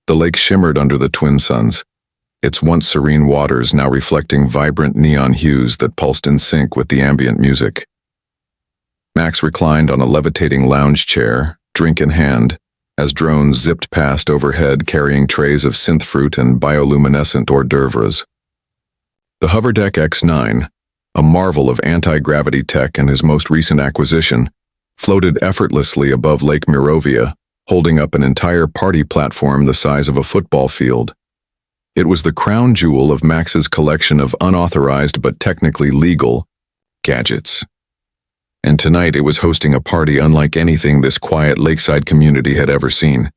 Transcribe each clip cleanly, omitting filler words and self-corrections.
The lake shimmered under the twin suns, its once serene waters now reflecting vibrant neon hues that pulsed in sync with the ambient music. Max reclined on a levitating lounge chair, drink in hand, as drones zipped past overhead carrying trays of synth fruit and bioluminescent hors d'oeuvres. The Hoverdeck X9, a marvel of anti-gravity tech and his most recent acquisition, floated effortlessly above Lake Mirovia, holding up an entire party platform the size of a football field. It was the crown jewel of Max's collection of unauthorized but technically legal gadgets. And tonight it was hosting a party unlike anything this quiet lakeside community had ever seen.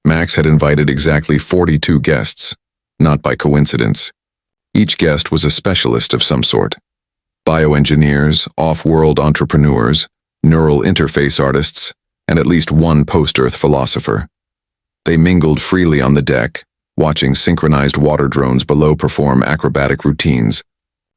Max had invited exactly 42 guests, not by coincidence. Each guest was a specialist of some sort. Bioengineers, off-world entrepreneurs, neural interface artists, and at least one post-Earth philosopher. They mingled freely on the deck, watching synchronized water drones below perform acrobatic routines,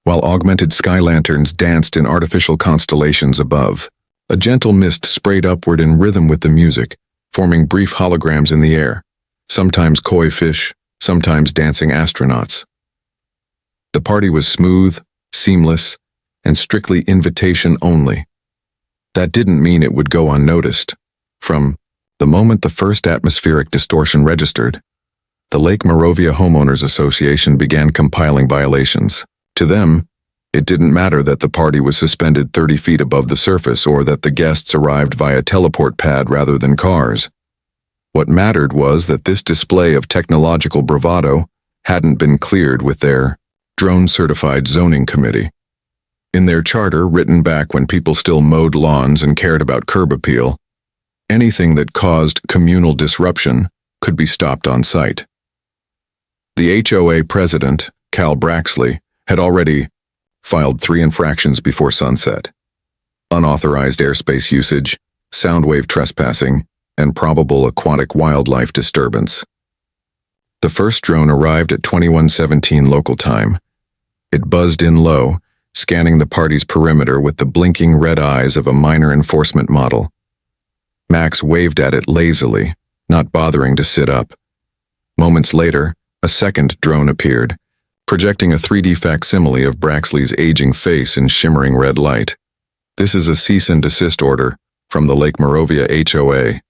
while augmented sky lanterns danced in artificial constellations above. A gentle mist sprayed upward in rhythm with the music, forming brief holograms in the air, sometimes koi fish, sometimes dancing astronauts. The party was smooth, seamless, and strictly invitation only. That didn't mean it would go unnoticed. From the moment the first atmospheric distortion registered, the Lake Mirovia Homeowners Association began compiling violations. To them, it didn't matter that the party was suspended 30 feet above the surface or that the guests arrived via teleport pad rather than cars. What mattered was that this display of technological bravado hadn't been cleared with their drone-certified zoning committee. In their charter, written back when people still mowed lawns and cared about curb appeal, anything that caused communal disruption could be stopped on site. The HOA president, Cal Braxley, had already filed 3 infractions before sunset: unauthorized airspace usage, sound wave trespassing, and probable aquatic wildlife disturbance. The first drone arrived at 21:17 local time. It buzzed in low, scanning the party's perimeter with the blinking red eyes of a minor enforcement model. Max waved at it lazily, not bothering to sit up. Moments later, a second drone appeared, projecting a 3D facsimile of Braxley's aging face in shimmering red light. "This is a cease and desist order from the Lake Mirovia HOA,"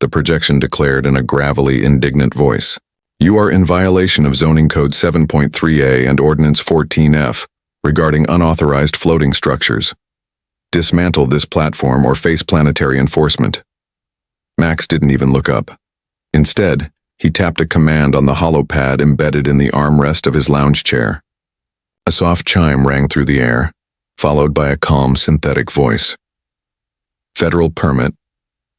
the projection declared in a gravelly, indignant voice. "You are in violation of Zoning Code 7.3a and Ordinance 14F regarding unauthorized floating structures. Dismantle this platform or face planetary enforcement." Max didn't even look up. Instead, he tapped a command on the hollow pad embedded in the armrest of his lounge chair. A soft chime rang through the air, followed by a calm synthetic voice. "Federal permit,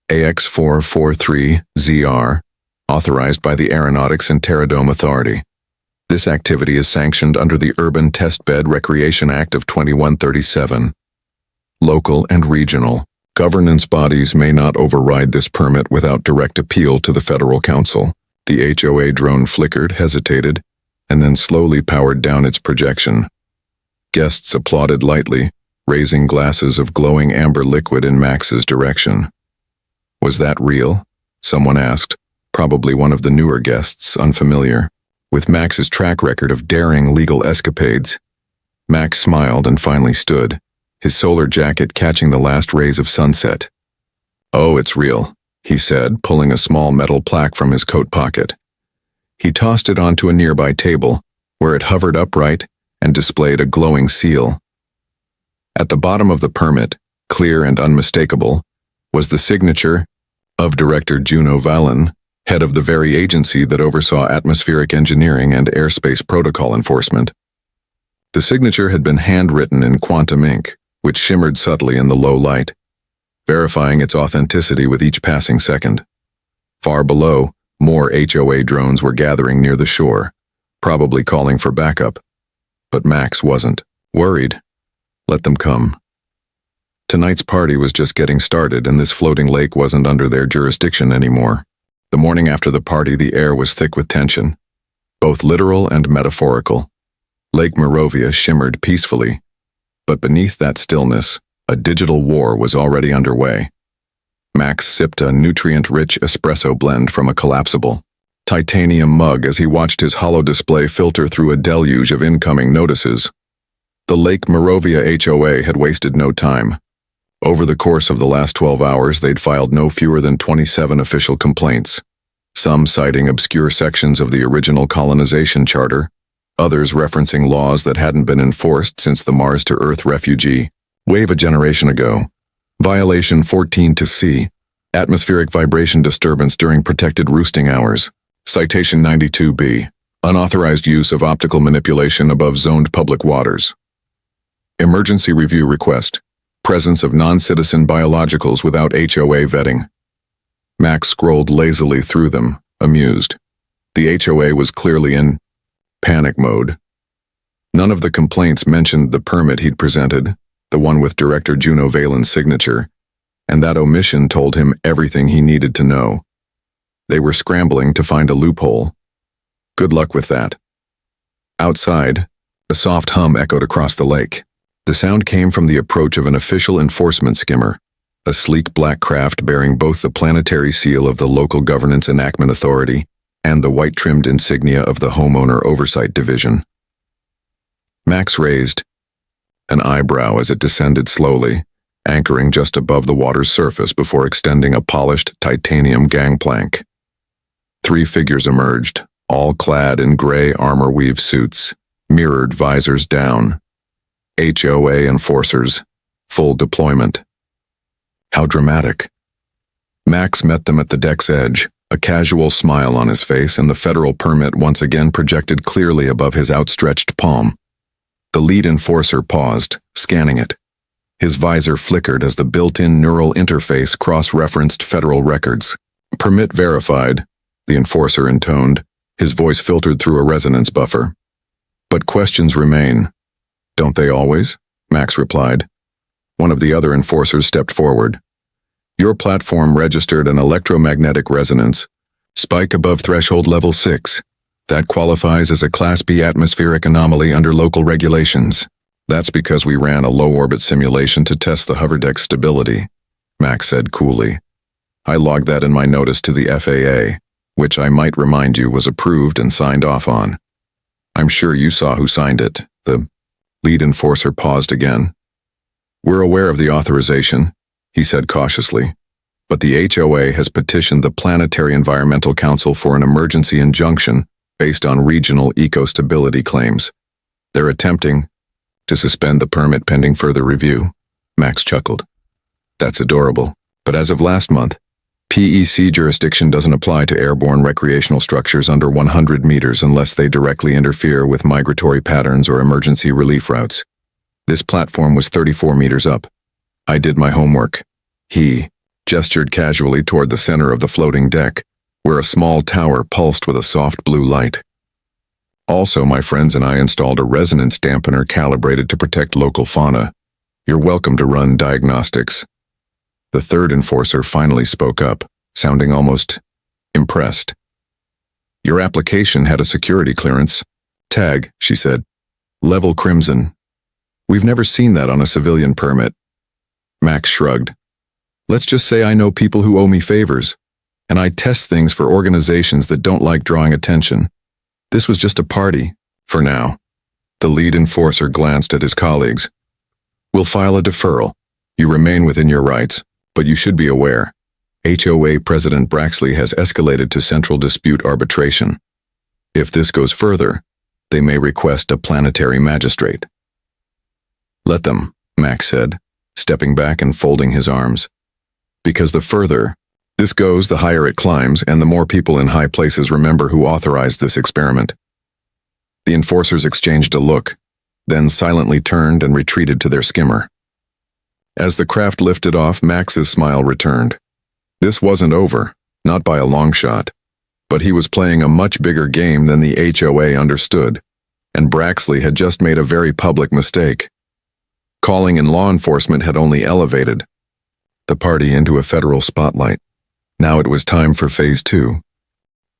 AX443ZR, authorized by the Aeronautics and Terradome Authority. This activity is sanctioned under the Urban Testbed Recreation Act of 2137. Local and regional governance bodies may not override this permit without direct appeal to the Federal Council." The HOA drone flickered, hesitated, and then slowly powered down its projection. Guests applauded lightly, raising glasses of glowing amber liquid in Max's direction. "Was that real?" someone asked, probably one of the newer guests, unfamiliar with Max's track record of daring legal escapades. Max smiled and finally stood, his solar jacket catching the last rays of sunset. "Oh, it's real," he said, pulling a small metal plaque from his coat pocket. He tossed it onto a nearby table, where it hovered upright and displayed a glowing seal. At the bottom of the permit, clear and unmistakable, was the signature of Director Juno Vallon, head of the very agency that oversaw atmospheric engineering and airspace protocol enforcement. The signature had been handwritten in quantum ink, which shimmered subtly in the low light, verifying its authenticity with each passing second. Far below, more HOA drones were gathering near the shore, probably calling for backup. But Max wasn't worried. Let them come. Tonight's party was just getting started, and this floating lake wasn't under their jurisdiction anymore. The morning after the party, the air was thick with tension, both literal and metaphorical. Lake Mirovia shimmered peacefully, but beneath that stillness, a digital war was already underway. Max sipped a nutrient-rich espresso blend from a collapsible, titanium mug as he watched his hollow display filter through a deluge of incoming notices. The Lake Morovia HOA had wasted no time. Over the course of the last 12 hours, they'd filed no fewer than 27 official complaints, some citing obscure sections of the original colonization charter, others referencing laws that hadn't been enforced since the Mars-to-Earth refugee wave a generation ago. Violation 14-C, atmospheric vibration disturbance during protected roosting hours. Citation 92B, unauthorized use of optical manipulation above zoned public waters. Emergency review request, presence of non-citizen biologicals without HOA vetting. Max scrolled lazily through them, amused. The HOA was clearly in panic mode. None of the complaints mentioned the permit he'd presented, the one with Director Juno Valen's signature, and that omission told him everything he needed to know. They were scrambling to find a loophole. Good luck with that. Outside, a soft hum echoed across the lake. The sound came from the approach of an official enforcement skimmer, a sleek black craft bearing both the planetary seal of the local governance enactment authority and the white-trimmed insignia of the homeowner oversight division. Max raised an eyebrow as it descended slowly, anchoring just above the water's surface before extending a polished titanium gangplank. 3 figures emerged, all clad in gray armor-weave suits, mirrored visors down. HOA enforcers, full deployment. How dramatic. Max met them at the deck's edge, a casual smile on his face, and the federal permit once again projected clearly above his outstretched palm. The lead enforcer paused, scanning it. His visor flickered as the built-in neural interface cross-referenced federal records. Permit verified, the enforcer intoned, his voice filtered through a resonance buffer. But questions remain. Don't they always? Max replied. One of the other enforcers stepped forward. Your platform registered an electromagnetic resonance, spike above threshold level 6. That qualifies as a Class B atmospheric anomaly under local regulations. That's because we ran a low-orbit simulation to test the hoverdeck stability, Max said coolly. I logged that in my notice to the FAA, which I might remind you was approved and signed off on. I'm sure you saw who signed it. The lead enforcer paused again. We're aware of the authorization, he said cautiously, but the HOA has petitioned the Planetary Environmental Council for an emergency injunction based on regional eco-stability claims. They're attempting to suspend the permit pending further review. Max chuckled. That's adorable, but as of last month, PEC jurisdiction doesn't apply to airborne recreational structures under 100 meters unless they directly interfere with migratory patterns or emergency relief routes. This platform was 34 meters up. I did my homework. He gestured casually toward the center of the floating deck, where a small tower pulsed with a soft blue light. Also, my friends and I installed a resonance dampener calibrated to protect local fauna. You're welcome to run diagnostics. The third enforcer finally spoke up, sounding almost impressed. Your application had a security clearance. Tag, she said. Level crimson. We've never seen that on a civilian permit. Max shrugged. Let's just say I know people who owe me favors, and I test things for organizations that don't like drawing attention. This was just a party, for now. The lead enforcer glanced at his colleagues. We'll file a deferral. You remain within your rights, but you should be aware. HOA President Braxley has escalated to central dispute arbitration. If this goes further, they may request a planetary magistrate. Let them, Max said, stepping back and folding his arms. Because the further this goes, the higher it climbs, and the more people in high places remember who authorized this experiment. The enforcers exchanged a look, then silently turned and retreated to their skimmer. As the craft lifted off, Max's smile returned. This wasn't over, not by a long shot, but he was playing a much bigger game than the HOA understood, and Braxley had just made a very public mistake. Calling in law enforcement had only elevated the party into a federal spotlight. Now it was time for Phase 2.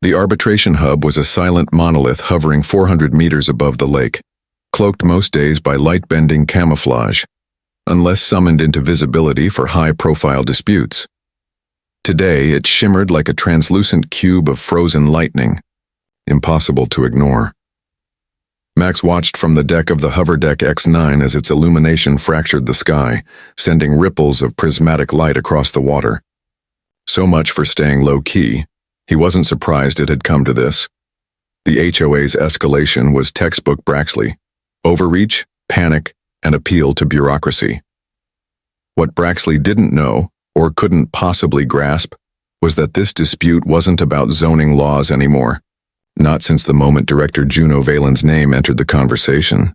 The arbitration hub was a silent monolith hovering 400 meters above the lake, cloaked most days by light-bending camouflage, unless summoned into visibility for high-profile disputes. Today, it shimmered like a translucent cube of frozen lightning, impossible to ignore. Max watched from the deck of the hover deck X9 as its illumination fractured the sky, sending ripples of prismatic light across the water. So much for staying low-key. He wasn't surprised it had come to this. The HOA's escalation was textbook Braxley: overreach, panic, and appeal to bureaucracy. What Braxley didn't know, or couldn't possibly grasp, was that this dispute wasn't about zoning laws anymore. Not since the moment Director Juno Valen's name entered the conversation.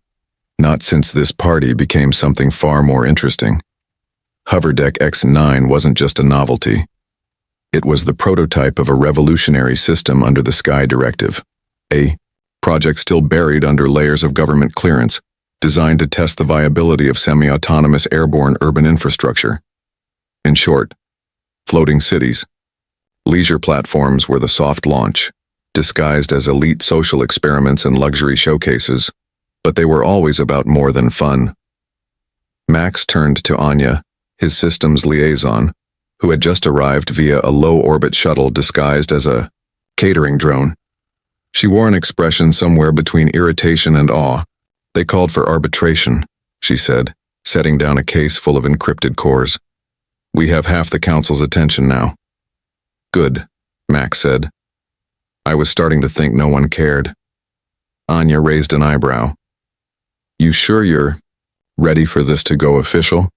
Not since this party became something far more interesting. Hoverdeck X9 wasn't just a novelty. It was the prototype of a revolutionary system under the Sky Directive, a project still buried under layers of government clearance, designed to test the viability of semi-autonomous airborne urban infrastructure. In short, floating cities. Leisure platforms were the soft launch, disguised as elite social experiments and luxury showcases, but they were always about more than fun. Max turned to Anya, his systems liaison, who had just arrived via a low-orbit shuttle disguised as a catering drone. She wore an expression somewhere between irritation and awe. "They called for arbitration," she said, setting down a case full of encrypted cores. "We have half the council's attention now." "Good," Max said. "I was starting to think no one cared." Anya raised an eyebrow. "You sure you're ready for this to go official?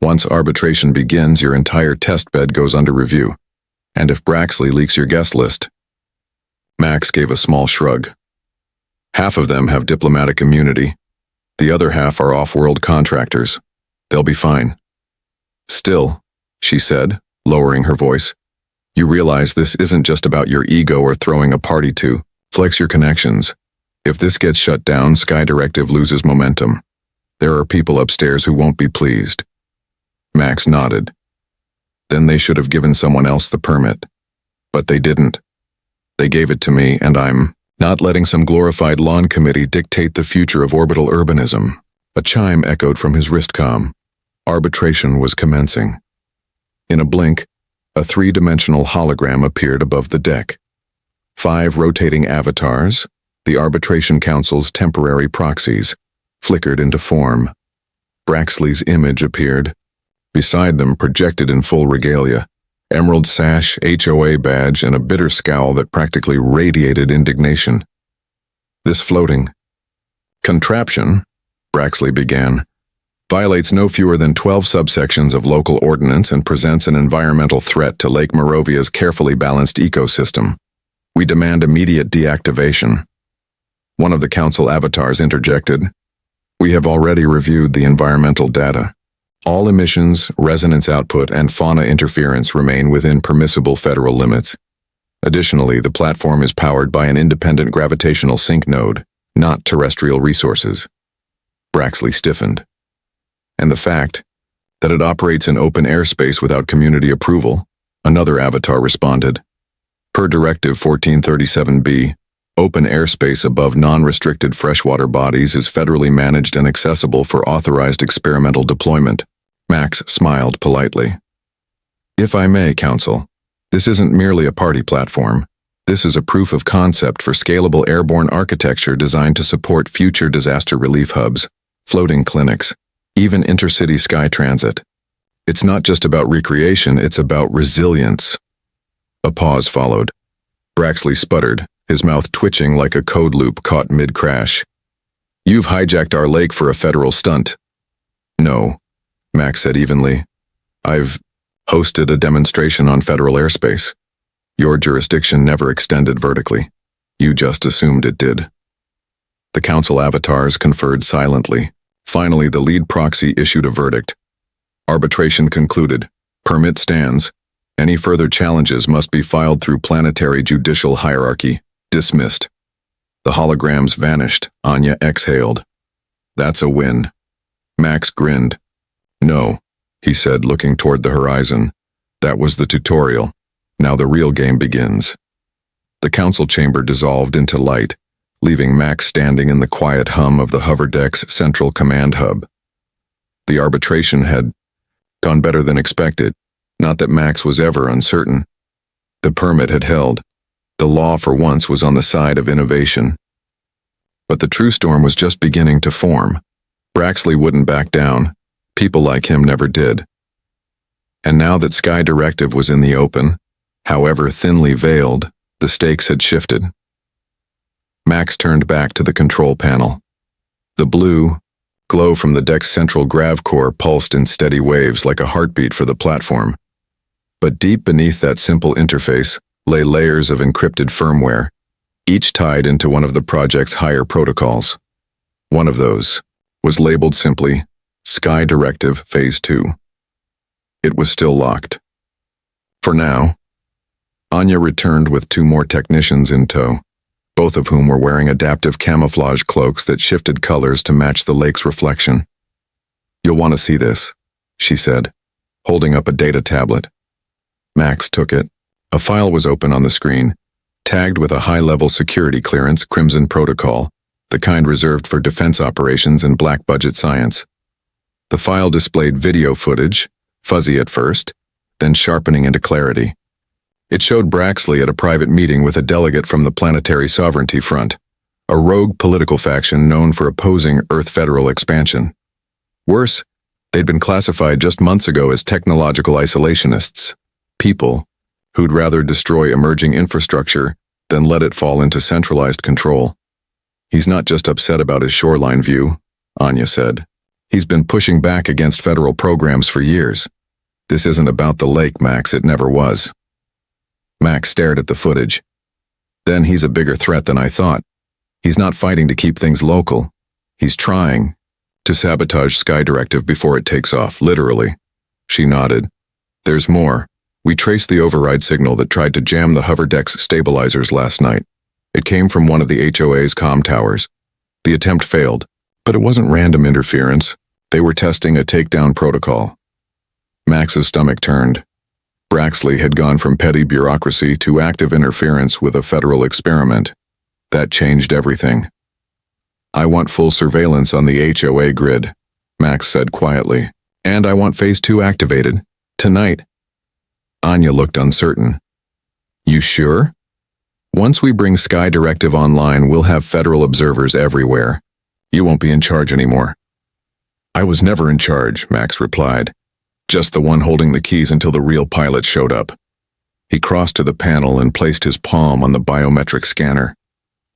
Once arbitration begins, your entire test bed goes under review. And if Braxley leaks your guest list..." Max gave a small shrug. "Half of them have diplomatic immunity. The other half are off-world contractors. They'll be fine." "Still," she said, lowering her voice, "you realize this isn't just about your ego or throwing a party to. Flex your connections. If this gets shut down, Sky Directive loses momentum. There are people upstairs who won't be pleased." Max nodded. "Then they should have given someone else the permit. But they didn't. They gave it to me, and I'm not letting some glorified lawn committee dictate the future of orbital urbanism." A chime echoed from his wristcom. Arbitration was commencing. In a blink, a three-dimensional hologram appeared above the deck. 5 rotating avatars, the Arbitration Council's temporary proxies, flickered into form. Braxley's image appeared. Beside them, projected in full regalia, emerald sash, HOA badge, and a bitter scowl that practically radiated indignation. "This floating contraption," Braxley began, "violates no fewer than 12 subsections of local ordinance and presents an environmental threat to Lake Moravia's carefully balanced ecosystem. We demand immediate deactivation." One of the council avatars interjected, "We have already reviewed the environmental data. All emissions, resonance output, and fauna interference remain within permissible federal limits. Additionally, the platform is powered by an independent gravitational sink node, not terrestrial resources." Braxley stiffened. "And the fact that it operates in open airspace without community approval," another avatar responded. "Per Directive 1437B, open airspace above non-restricted freshwater bodies is federally managed and accessible for authorized experimental deployment." Max smiled politely. "If I may, Council, this isn't merely a party platform. This is a proof of concept for scalable airborne architecture designed to support future disaster relief hubs, floating clinics, even intercity sky transit. It's not just about recreation, it's about resilience." A pause followed. Braxley sputtered, his mouth twitching like a code loop caught mid-crash. "You've hijacked our lake for a federal stunt." "No," Max said evenly. "I've hosted a demonstration on federal airspace. Your jurisdiction never extended vertically. You just assumed it did." The council avatars conferred silently. Finally, the lead proxy issued a verdict. Arbitration concluded. Permit stands. Any further challenges must be filed through planetary judicial hierarchy. Dismissed. The holograms vanished. Anya exhaled. "That's a win." Max grinned. "No," he said, looking toward the horizon. "That was the tutorial. Now the real game begins." The council chamber dissolved into light, leaving Max standing in the quiet hum of the hoverdeck's central command hub. The arbitration had gone better than expected. Not that Max was ever uncertain. The permit had held. The law for once was on the side of innovation. But the true storm was just beginning to form. Braxley wouldn't back down. People like him never did. And now that Sky Directive was in the open, however thinly veiled, the stakes had shifted. Max turned back to the control panel. The blue glow from the deck's central grav core pulsed in steady waves like a heartbeat for the platform. But deep beneath that simple interface lay layers of encrypted firmware, each tied into one of the project's higher protocols. One of those was labeled simply Sky Directive Phase 2. It was still locked. For now, Anya returned with 2 more technicians in tow, both of whom were wearing adaptive camouflage cloaks that shifted colors to match the lake's reflection. "You'll want to see this," she said, holding up a data tablet. Max took it. A file was open on the screen, tagged with a high-level security clearance Crimson Protocol, the kind reserved for defense operations and black-budget science. The file displayed video footage, fuzzy at first, then sharpening into clarity. It showed Braxley at a private meeting with a delegate from the Planetary Sovereignty Front, a rogue political faction known for opposing Earth federal expansion. Worse, they'd been classified just months ago as technological isolationists, people who'd rather destroy emerging infrastructure than let it fall into centralized control. "He's not just upset about his shoreline view," Anya said. "He's been pushing back against federal programs for years. This isn't about the lake, Max, it never was." Max stared at the footage. "Then he's a bigger threat than I thought. He's not fighting to keep things local. He's trying to sabotage Sky Directive before it takes off, literally." She nodded. "There's more. We traced the override signal that tried to jam the hover deck's stabilizers last night. It came from one of the HOA's comm towers. The attempt failed, but it wasn't random interference. They were testing a takedown protocol." Max's stomach turned. Braxley had gone from petty bureaucracy to active interference with a federal experiment. That changed everything. "I want full surveillance on the HOA grid," Max said quietly. "And I want Phase 2 activated. Tonight." Anya looked uncertain. "You sure? Once we bring Sky Directive online, we'll have federal observers everywhere. You won't be in charge anymore." "I was never in charge," Max replied. "Just the one holding the keys until the real pilot showed up." He crossed to the panel and placed his palm on the biometric scanner.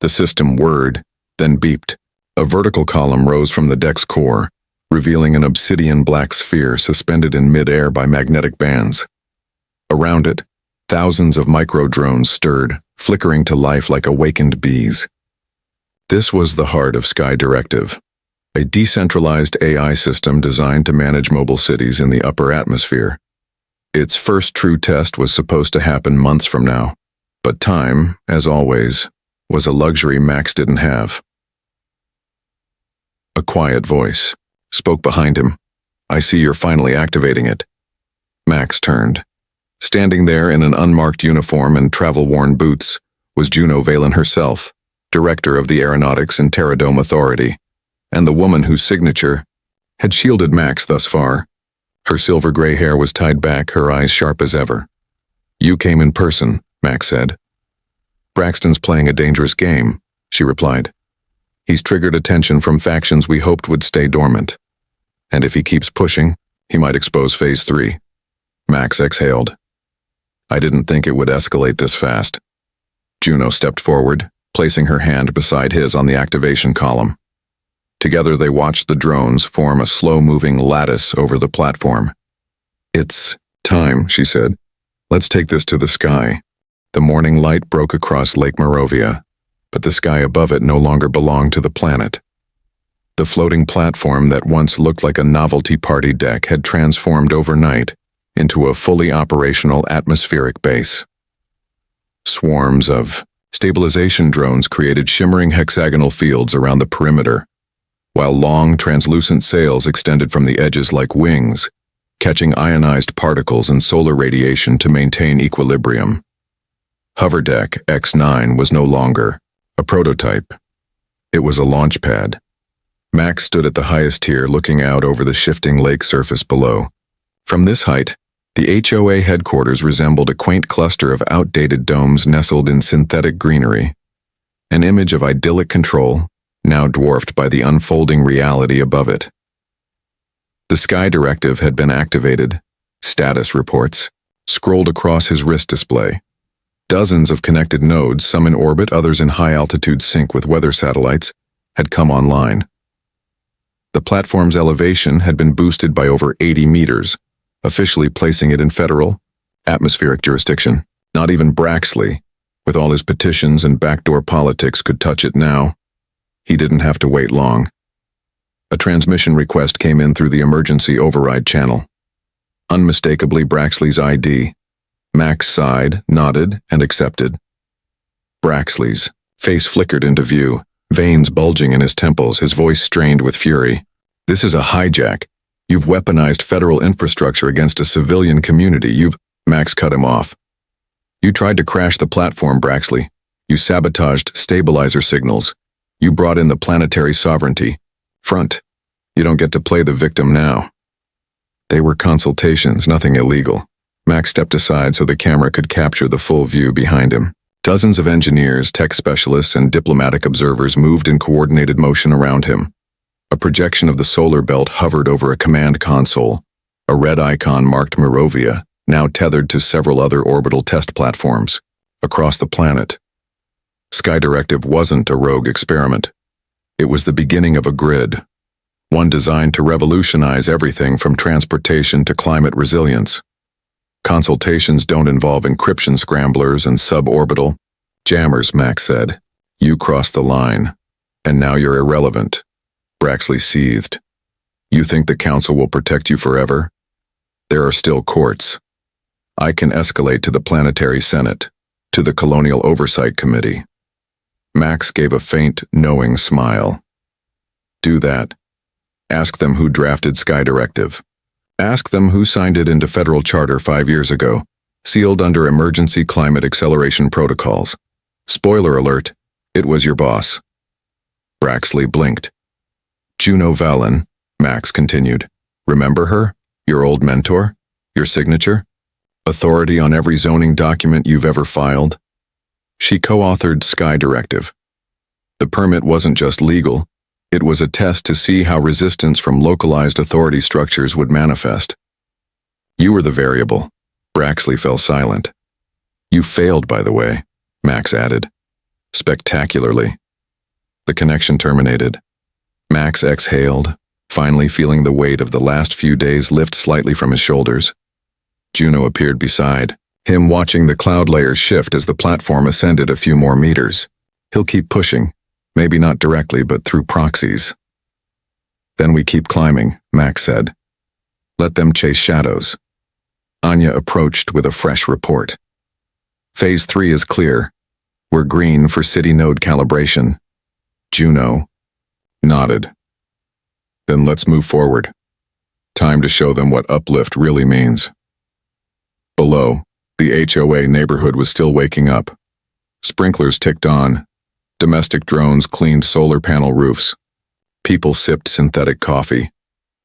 The system whirred, then beeped. A vertical column rose from the deck's core, revealing an obsidian black sphere suspended in mid-air by magnetic bands. Around it, thousands of micro-drones stirred, flickering to life like awakened bees. This was the heart of Sky Directive, a decentralized AI system designed to manage mobile cities in the upper atmosphere. Its first true test was supposed to happen months from now, but time, as always, was a luxury Max didn't have. A quiet voice spoke behind him. "I see you're finally activating it." Max turned. Standing there in an unmarked uniform and travel-worn boots was Juno Valen herself, director of the Aeronautics and Terradome Authority, and the woman whose signature had shielded Max thus far. Her silver-gray hair was tied back, her eyes sharp as ever. "You came in person," Max said. "Braxton's playing a dangerous game," she replied. "He's triggered attention from factions we hoped would stay dormant. And if he keeps pushing, he might expose Phase 3. Max exhaled. "I didn't think it would escalate this fast." Juno stepped forward, placing her hand beside his on the activation column. Together they watched the drones form a slow-moving lattice over the platform. "It's time," she said. "Let's take this to the sky." The morning light broke across Lake Morovia, but the sky above it no longer belonged to the planet. The floating platform that once looked like a novelty party deck had transformed overnight into a fully operational atmospheric base. Swarms of stabilization drones created shimmering hexagonal fields around the perimeter, while long, translucent sails extended from the edges like wings, catching ionized particles and solar radiation to maintain equilibrium. Hoverdeck X9 was no longer a prototype. It was a launch pad. Max stood at the highest tier looking out over the shifting lake surface below. From this height, The HOA headquarters resembled a quaint cluster of outdated domes nestled in synthetic greenery, an image of idyllic control, now dwarfed by the unfolding reality above it. The Sky Directive had been activated. Status reports scrolled across his wrist display. Dozens of connected nodes, some in orbit, others in high-altitude sync with weather satellites, had come online. The platform's elevation had been boosted by over 80 meters, officially placing it in federal, atmospheric jurisdiction. Not even Braxley, with all his petitions and backdoor politics, could touch it now. He didn't have to wait long. A transmission request came in through the emergency override channel. Unmistakably Braxley's ID. Max sighed, nodded, and accepted. Braxley's face flickered into view, veins bulging in his temples, his voice strained with fury. "This is a hijack. You've weaponized federal infrastructure against a civilian community. Max cut him off. "You tried to crash the platform, Braxley. You sabotaged stabilizer signals. You brought in the planetary sovereignty. Front. You don't get to play the victim now." They were consultations, nothing illegal. Max stepped aside so the camera could capture the full view behind him. Dozens of engineers, tech specialists, and diplomatic observers moved in coordinated motion around him. A projection of the solar belt hovered over a command console. A red icon marked Morovia, now tethered to several other orbital test platforms across the planet. Sky Directive wasn't a rogue experiment. It was the beginning of a grid, one designed to revolutionize everything from transportation to climate resilience. Consultations don't involve encryption scramblers and suborbital jammers, Max said. "You crossed the line, and now you're irrelevant." Braxley seethed. "You think the council will protect you forever? There are still courts. I can escalate to the Planetary Senate, to the Colonial Oversight Committee." Max gave a faint, knowing smile. "Do that. Ask them who drafted Sky Directive. Ask them who signed it into federal charter 5 years ago, sealed under emergency climate acceleration protocols. Spoiler alert, it was your boss." Braxley blinked. "Juno Vallon," Max continued. "Remember her? Your old mentor? Your signature? Authority on every zoning document you've ever filed? She co-authored Sky Directive. The permit wasn't just legal, it was a test to see how resistance from localized authority structures would manifest. You were the variable." Braxley fell silent. "You failed, by the way," Max added. "Spectacularly." The connection terminated. Max exhaled, finally feeling the weight of the last few days lift slightly from his shoulders. Juno appeared beside him, watching the cloud layers shift as the platform ascended a few more meters. "He'll keep pushing, maybe not directly, but through proxies." "Then we keep climbing," Max said. "Let them chase shadows." Anya approached with a fresh report. "Phase 3 is clear. We're green for city node calibration." Juno nodded. "Then let's move forward. Time to show them what uplift really means." Below, the HOA neighborhood was still waking up. Sprinklers ticked on. Domestic drones cleaned solar panel roofs. People sipped synthetic coffee,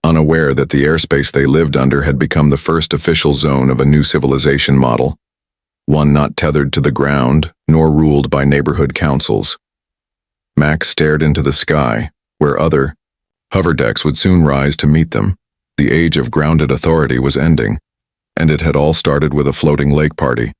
unaware that the airspace they lived under had become the first official zone of a new civilization model, one not tethered to the ground nor ruled by neighborhood councils. Max stared into the sky, where other hoverdecks would soon rise to meet them. The age of grounded authority was ending, and it had all started with a floating lake party.